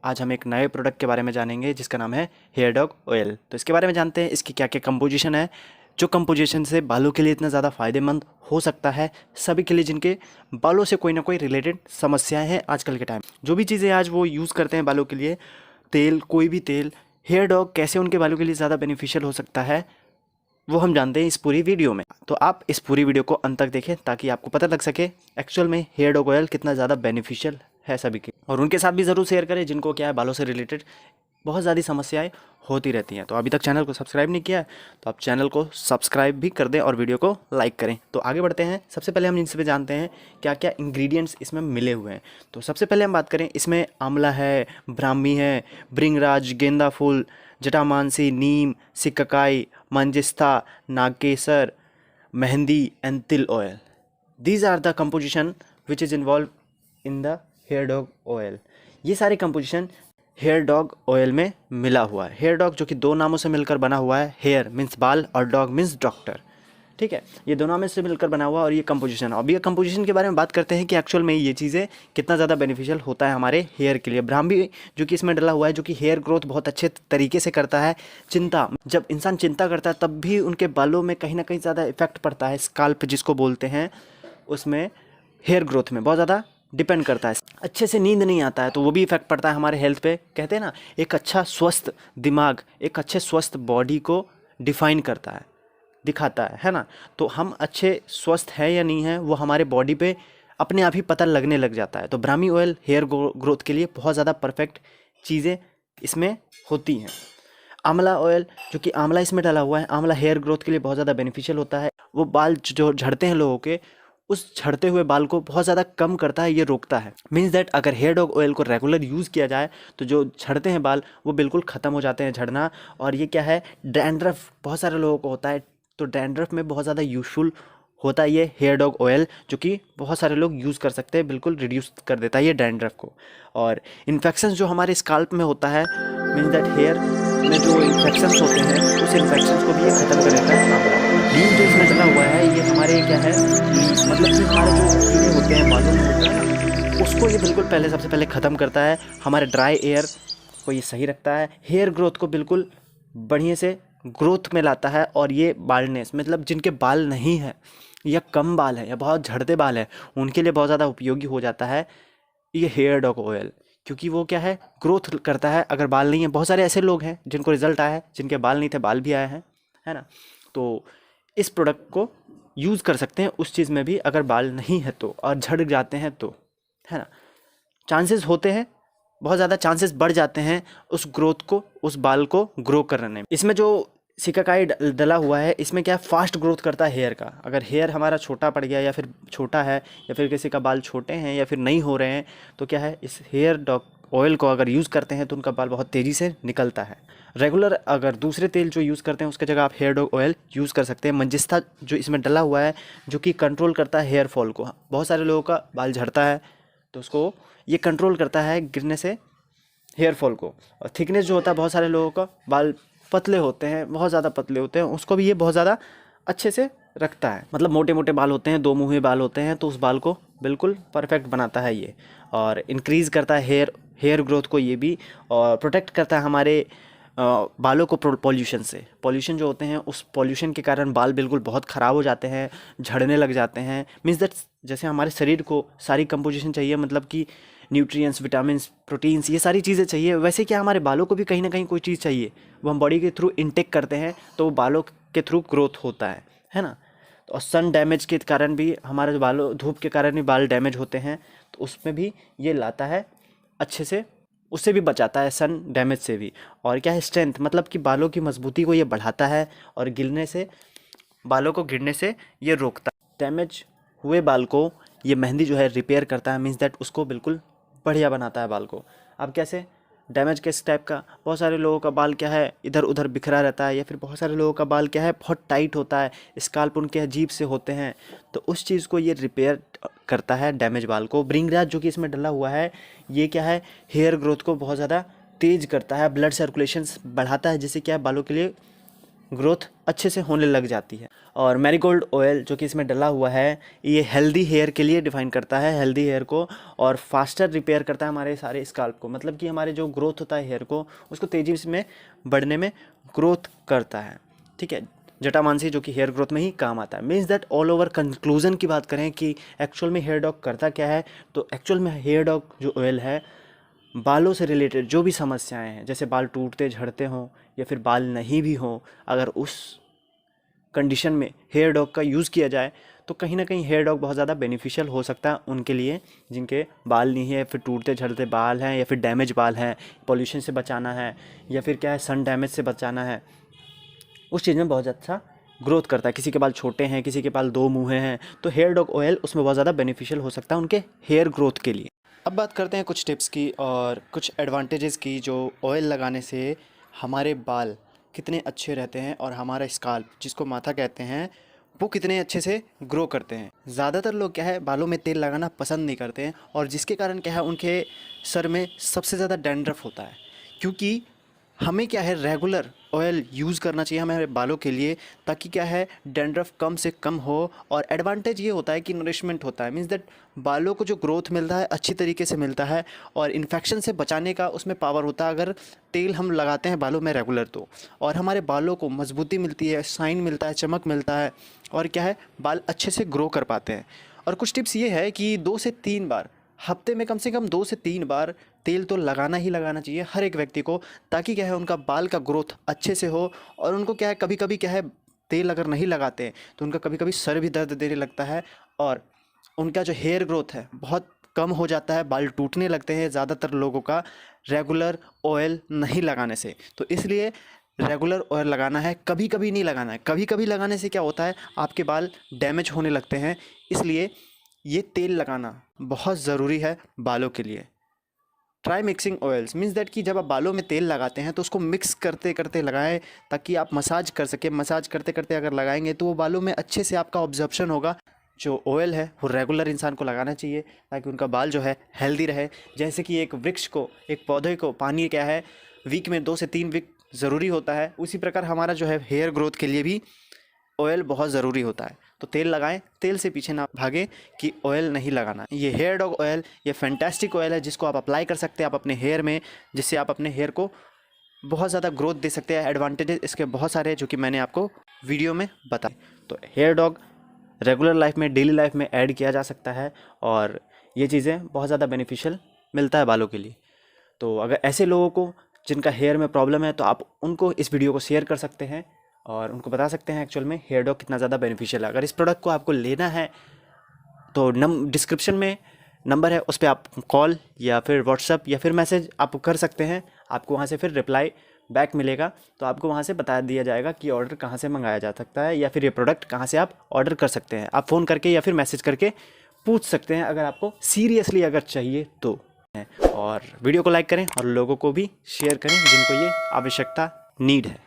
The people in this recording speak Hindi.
आज हम एक नए प्रोडक्ट के बारे में जानेंगे जिसका नाम है हेयर डॉग ऑयल। तो इसके बारे में जानते हैं इसकी क्या क्या कंपोजिशन है, जो कंपोजिशन से बालों के लिए इतना ज़्यादा फ़ायदेमंद हो सकता है सभी के लिए जिनके बालों से कोई ना कोई रिलेटेड समस्याएं हैं। आजकल के टाइम जो भी चीज़ें आज वो यूज़ करते हैं बालों के लिए, तेल, कोई भी तेल, हेयर डॉग कैसे उनके बालों के लिए ज़्यादा बेनिफिशियल हो सकता है वो हम जानते हैं इस पूरी वीडियो में। तो आप इस पूरी वीडियो को अंत तक देखें ताकि आपको पता लग सके एक्चुअल में हेयर डॉग ऑयल कितना ज़्यादा बेनिफिशियल है सभी के, और उनके साथ भी ज़रूर शेयर करें जिनको क्या है बालों से रिलेटेड बहुत ज़्यादा समस्याएं होती रहती हैं। तो अभी तक चैनल को सब्सक्राइब नहीं किया है तो आप चैनल को सब्सक्राइब भी कर दें और वीडियो को लाइक करें। तो आगे बढ़ते हैं। सबसे पहले हम इनसे पे जानते हैं क्या क्या इंग्रेडिएंट्स इसमें मिले हुए हैं। तो सबसे पहले हम बात करें, इसमें आंवला है, ब्राह्मी है, भृंगराज, गेंदा फूल, जटामांसी, नीम, shikakai, manjistha, nagkesar, mehndi and til oil. These are the composition which is involve in the hair dog oil. ये सारे कंपोजिशन हेयर डॉग ऑयल में मिला हुआ है। हेयर डॉग जो कि दो नामों से मिलकर बना हुआ है, हेयर मीन्स बाल और डॉग मीन्स डॉक्टर, ठीक है। ये दोनों में से मिलकर बना हुआ और ये कंपोजिशन। अब ये कंपोजिशन के बारे में बात करते हैं कि एक्चुअल में ये चीज़ें कितना ज़्यादा बेनिफिशियल होता है हमारे हेयर के लिए। ब्राह्मी जो कि इसमें डला हुआ है, जो कि हेयर ग्रोथ बहुत अच्छे तरीके से करता है। चिंता, जब इंसान चिंता करता है तब भी उनके बालों में कहीं ना कहीं ज़्यादा इफेक्ट पड़ता है। स्काल्प जिसको बोलते हैं, उसमें हेयर ग्रोथ में बहुत ज़्यादा डिपेंड करता है। अच्छे से नींद नहीं आता है तो वो भी इफेक्ट पड़ता है हमारे हेल्थ पे। कहते हैं ना, एक अच्छा स्वस्थ दिमाग एक अच्छे स्वस्थ बॉडी को डिफाइन करता है, दिखाता है ना। तो हम अच्छे स्वस्थ हैं या नहीं हैं वो हमारे बॉडी पे अपने आप ही पता लगने लग जाता है। तो ब्राह्मी ऑयल हेयर ग्रोथ के लिए बहुत ज़्यादा परफेक्ट चीज़ें इसमें होती हैं। आंवला ऑयल, जो कि आंवला इसमें डाला हुआ है, आंवला हेयर ग्रोथ के लिए बहुत ज़्यादा बेनिफिशियल होता है। वो बाल जो झड़ते हैं लोगों के, उस झड़ते हुए बाल को बहुत ज़्यादा कम करता है, ये रोकता है। मीन्स दैट अगर हेयर डॉग ऑयल को रेगुलर यूज़ किया जाए तो जो झड़ते हैं बाल वो बिल्कुल ख़त्म हो जाते हैं झड़ना। और ये क्या है, डैंड्रफ बहुत सारे लोगों को होता है, तो डैंड्रफ में बहुत ज़्यादा यूजफुल होता है ये हेयर डॉग ऑयल, जो कि बहुत सारे लोग यूज़ कर सकते हैं। बिल्कुल रिड्यूस कर देता है ये डैंड्रफ को। और इन्फेक्शन जो हमारे स्काल्प में होता है, मीन्स दैट हेयर में जो इन्फेक्शंस होते हैं उस इन्फेक्शंस को भी ये ख़त्म कर देता है आंवला। नीम जो इसमें डला हुआ है ये हमारे क्या है, मतलब कि हमारे जो कीड़े होते हैं बालों में होते हैं ना, उसको ये बिल्कुल पहले सबसे पहले ख़त्म करता है। हमारे ड्राई एयर को ये सही रखता है, हेयर ग्रोथ को बिल्कुल बढ़िया से ग्रोथ में लाता है। और ये बाल्डनेस, मतलब जिनके बाल नहीं है या कम बाल है या बहुत झड़ते बाल है, उनके लिए बहुत ज़्यादा उपयोगी हो जाता है ये हेयर डॉग ऑयल, क्योंकि वो क्या है, ग्रोथ करता है। अगर बाल नहीं है, बहुत सारे ऐसे लोग हैं जिनको रिजल्ट आया है, जिनके बाल नहीं थे बाल भी आए हैं, है ना। तो इस प्रोडक्ट को यूज़ कर सकते हैं उस चीज़ में भी अगर बाल नहीं है तो, और झड़ जाते हैं तो, है ना। चांसेस होते हैं, बहुत ज़्यादा चांसेस बढ़ जाते हैं उस ग्रोथ को, उस बाल को ग्रो करने में। इसमें जो सिकाकाई डला हुआ है, इसमें क्या फास्ट ग्रोथ करता है हेयर का। अगर हेयर हमारा छोटा पड़ गया या फिर छोटा है या फिर किसी का बाल छोटे हैं या फिर नहीं हो रहे हैं, तो क्या है, इस हेयर डॉग ऑयल को अगर यूज़ करते हैं तो उनका बाल बहुत तेज़ी से निकलता है। रेगुलर अगर दूसरे तेल जो यूज़ करते हैं उसके जगह आप हेयर डॉग ऑयल यूज़ कर सकते हैं। मंजिस्था जो इसमें डला हुआ है, जो कि कंट्रोल करता है हेयर फॉल को। बहुत सारे लोगों का बाल झड़ता है तो उसको ये कंट्रोल करता है गिरने से हेयर फॉल को। और थिकनेस जो होता है, बहुत सारे लोगों का बाल पतले होते हैं, बहुत ज़्यादा पतले होते हैं, उसको भी ये बहुत ज़्यादा अच्छे से रखता है। मतलब मोटे मोटे बाल होते हैं, दो मुँहे बाल होते हैं, तो उस बाल को बिल्कुल परफेक्ट बनाता है ये। और इंक्रीज़ करता है हेयर ग्रोथ को ये भी, और प्रोटेक्ट करता है हमारे बालों को पॉल्यूशन से। पॉल्यूशन जो होते हैं, उस पॉल्यूशन के कारण बाल बिल्कुल बहुत ख़राब हो जाते हैं, झड़ने लग जाते हैं। मीन्स दैट जैसे हमारे शरीर को सारी कंपोजिशन चाहिए, मतलब कि न्यूट्रिएंट्स, विटामिन्स, प्रोटीन्स, ये सारी चीज़ें चाहिए, वैसे क्या हमारे बालों को भी कहीं ना कहीं कोई चीज़ चाहिए, वो हम बॉडी के थ्रू इनटेक करते हैं, तो वो बालों के थ्रू ग्रोथ होता है ना। तो और सन डैमेज के कारण भी हमारे बालों, धूप के कारण भी बाल डैमेज होते हैं, तो उसमें भी ये लाता है अच्छे से, उससे भी बचाता है सन डैमेज से भी। और क्या है, स्ट्रेंथ, मतलब कि बालों की मजबूती को ये बढ़ाता है और गिरने से, बालों को गिरने से ये रोकता है। डैमेज हुए बाल को ये मेहंदी जो है रिपेयर करता है, मीन्स दैट उसको बिल्कुल बढ़िया बनाता है बाल को। अब कैसे, डैमेज किस टाइप का, बहुत सारे लोगों का बाल क्या है इधर उधर बिखरा रहता है, या फिर बहुत सारे लोगों का बाल क्या है बहुत टाइट होता है, स्काल्प उनके अजीब से होते हैं, तो उस चीज़ को ये रिपेयर करता है डैमेज बाल को। भृंगराज जो कि इसमें डला हुआ है, ये क्या है, हेयर ग्रोथ को बहुत ज़्यादा तेज करता है, ब्लड सर्कुलेशन बढ़ाता है, जिससे क्या है बालों के लिए ग्रोथ अच्छे से होने लग जाती है। और मैरीगोल्ड ऑयल जो कि इसमें डला हुआ है, ये हेल्दी हेयर के लिए डिफ़ाइन करता है, हेल्दी हेयर को, और फास्टर रिपेयर करता है हमारे सारे स्काल्प को, मतलब कि हमारे जो ग्रोथ होता है हेयर को, उसको तेज़ी में बढ़ने में ग्रोथ करता है। ठीक है, जटामांसी जो कि हेयर ग्रोथ में ही काम आता है। Means that all over conclusion की बात करें कि एक्चुअल में हेयर डॉग करता क्या है, तो एक्चुअल में हेयर डॉग जो ऑयल है, बालों से रिलेटेड जो भी समस्याएं हैं, जैसे बाल टूटते झड़ते हों या फिर बाल नहीं भी हों, अगर उस कंडीशन में हेयर डॉग का यूज़ किया जाए तो कहीं ना कहीं हेयर डॉग बहुत ज़्यादा बेनिफिशियल हो सकता है उनके लिए जिनके बाल नहीं है, फिर टूटते झड़ते बाल हैं, या फिर डैमेज बाल हैं, पॉल्यूशन से बचाना है, या फिर क्या है सन डैमेज से बचाना है, उस चीज़ में बहुत अच्छा ग्रोथ करता है। किसी के बाल छोटे हैं, किसी के बाल 2 मुँहें हैं, तो हेयर डॉग ऑयल उसमें बहुत ज़्यादा बेनिफिशियल हो सकता है उनके हेयर ग्रोथ के लिए। अब बात करते हैं कुछ टिप्स की और कुछ एडवांटेजेस की, जो ऑयल लगाने से हमारे बाल कितने अच्छे रहते हैं और हमारा स्काल्प, जिसको माथा कहते हैं, वो कितने अच्छे से ग्रो करते हैं। ज़्यादातर लोग क्या है, बालों में तेल लगाना पसंद नहीं करते हैं, और जिसके कारण क्या है, उनके सर में सबसे ज़्यादा डैंड्रफ होता है। क्योंकि हमें क्या है, रेगुलर ऑयल यूज़ करना चाहिए हमारे बालों के लिए, ताकि क्या है, डैंड्रफ कम से कम हो। और एडवांटेज ये होता है कि नरिशमेंट होता है, मीन्स दैट बालों को जो ग्रोथ मिलता है अच्छी तरीके से मिलता है, और इन्फेक्शन से बचाने का उसमें पावर होता है अगर तेल हम लगाते हैं बालों में रेगुलर तो। और हमारे बालों को मजबूती मिलती है, शाइन मिलता है, चमक मिलता है, और क्या है, बाल अच्छे से ग्रो कर पाते हैं। और कुछ टिप्स ये है कि 2 से 3 बार हफ्ते में, कम से कम 2 से 3 बार तेल तो लगाना ही लगाना चाहिए हर एक व्यक्ति को, ताकि क्या है, उनका बाल का ग्रोथ अच्छे से हो। और उनको क्या है, कभी कभी क्या है, तेल अगर नहीं लगाते हैं तो उनका कभी कभी सर भी दर्द देने लगता है, और उनका जो हेयर ग्रोथ है बहुत कम हो जाता है, बाल टूटने लगते हैं ज़्यादातर लोगों का रेगुलर ऑयल नहीं लगाने से। तो इसलिए रेगुलर ऑयल लगाना है, कभी कभी नहीं लगाना है। कभी कभी लगाने से क्या होता है, आपके बाल डैमेज होने लगते हैं। इसलिए ये तेल लगाना बहुत ज़रूरी है बालों के लिए। Try mixing oils, means that कि जब आप बालों में तेल लगाते हैं तो उसको मिक्स करते करते लगाएं, ताकि आप मसाज कर सकें। मसाज करते करते अगर लगाएंगे तो वो बालों में अच्छे से आपका ऑब्जर्प्शन होगा। जो ऑयल है वो रेगुलर इंसान को लगाना चाहिए, ताकि उनका बाल जो है हेल्दी रहे। जैसे कि एक वृक्ष को, एक पौधे को पानी क्या है, वीक में 2 से 3 वीक ज़रूरी होता है, उसी प्रकार हमारा जो है हेयर ग्रोथ के लिए भी ऑयल बहुत ज़रूरी होता है। तो तेल लगाएं, तेल से पीछे ना भागें कि ऑयल नहीं लगाना। ये हेयर डॉग ऑयल, ये फैंटास्टिक ऑयल है जिसको आप अप्लाई कर सकते हैं आप अपने हेयर में, जिससे आप अपने हेयर को बहुत ज़्यादा ग्रोथ दे सकते हैं। एडवांटेजेस इसके बहुत सारे हैं जो कि मैंने आपको वीडियो में बताए। तो हेयर डॉग रेगुलर लाइफ में, डेली लाइफ में ऐड किया जा सकता है, और ये चीज़ें बहुत ज़्यादा बेनिफिशियल मिलता है बालों के लिए। तो अगर ऐसे लोगों को जिनका हेयर में प्रॉब्लम है, तो आप उनको इस वीडियो को शेयर कर सकते हैं और उनको बता सकते हैं एक्चुअल में हेयर डॉग कितना ज़्यादा बेनिफिशियल है। अगर इस प्रोडक्ट को आपको लेना है तो डिस्क्रिप्शन में नंबर है, उस पर आप कॉल या फिर व्हाट्सअप या फिर मैसेज आप कर सकते हैं। आपको वहाँ से फिर रिप्लाई बैक मिलेगा, तो आपको वहाँ से बता दिया जाएगा कि ऑर्डर कहाँ से मंगाया जा सकता है, या फिर ये प्रोडक्ट कहाँ से आप ऑर्डर कर सकते हैं। आप फ़ोन करके या फिर मैसेज करके पूछ सकते हैं, अगर आपको सीरियसली अगर चाहिए तो। और वीडियो को लाइक करें और लोगों को भी शेयर करें जिनको ये आवश्यकता, नीड है।